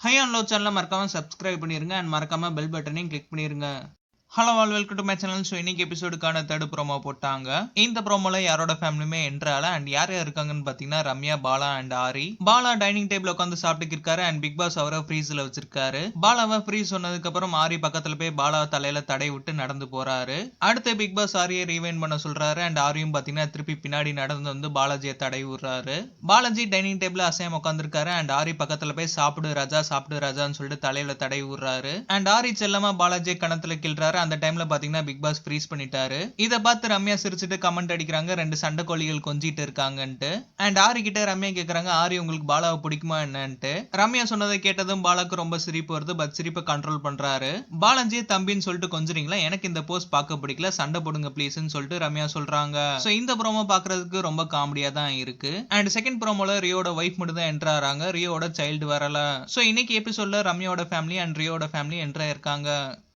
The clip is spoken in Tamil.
ஹை அண்ட் லோ சேனலை மறக்காம சப்ஸ்கிரைப் பண்ணிருங்க அண்ட் மறக்காம பெல் பட்டனையும் கிளிக் பண்ணிருங்க. Hello all welcome to my channel. So இன்னைக்கு எபிசோடுக்கான தேர்ட் ப்ரோமோ போட்டாங்க. இந்த ப்ரோமோல யாரோட ஃபேமிலியுமே என்ட்ரால அண்ட் யார் யார் இருக்காங்கன்னு பாத்தீங்கன்னா Ramya, Bala and aari. Bala dining table உட்காந்து சாப்பிட்டு இருக்காரு அண்ட் பிக் பாஸ் அவரை ஃப்ரீஸ்ல வச்சிருக்காரு. பாலாவை ஃப்ரீஸ் சொன்னதுக்கு அப்புறம் ஆரி பக்கத்துல போய் பாலா தலையில தடை விட்டு நடந்து போறாரு. அடுத்து பிக் பாஸ் ஆரியை ரீவைண்ட் பண்ண சொல்றாரு அண்ட் ஆரியும் பாத்தீங்கன்னா திருப்பி பின்னாடி நடந்து வந்து பாலாஜியை தடை விடுறாரு. பாலாஜி டைனிங் டேபிள் அசையாம உட்காந்துருக்காரு அண்ட் ஆரி பக்கத்துல போய் சாப்பிடு ராஜான்னு சொல்லிட்டு தலையில தடை விடுறாரு. அண்ட் ஆரி செல்லமா பாலாஜியை கணத்துல கிள்றாரு. அந்த டைம்ல பாத்தீங்கன்னா பிக் பாஸ் ஃப்ரீஸ் பண்ணிட்டாரு. இத பார்த்து ரம்யா சிரிச்சிட்டு கமெண்ட் அடிக்கிறாங்க, ரெண்டு சண்டை கோழிகள் கொஞ்சிட்டு இருக்காங்கன்ட்டு. அண்ட் ஆரி கிட்ட ரம்யா கேக்குறாங்க, ஆரி உங்களுக்கு பாலாவை பிடிக்குமா என்னன்ட்டு. ரம்யா சொன்னதை கேட்டதும் பாலாக்கு ரொம்ப சிரிப்பு வருது. பட் சிரிப்பை கண்ட்ரோல் பண்றாரு. பாலாஜி தம்பின்னு சொல்லிட்டு கொஞ்சறீங்களா, எனக்கு இந்த போஸ்ட் பார்க்க பிடிக்கல, சண்டை போடுங்க ப்ளீஸ்ன்னு சொல்லிட்டு ரம்யா சொல்றாங்க. சோ இந்த ப்ரோமோ பாக்குறதுக்கு ரொம்ப காமெடியா தான் இருக்கு. அண்ட் செகண்ட் ப்ரோமோல ரியோட வைஃப் மட்டும் தான் என்ட்ரு ஆறாங்க. ரியோட சைல்டு வரல. சோ இன்னைக்கு எபிசோட்ல ரம்யாவோட ஃபேமிலி அண்ட் ரியோட ஃபேமிலி என்ட்ரு ஆயிருக்காங்க.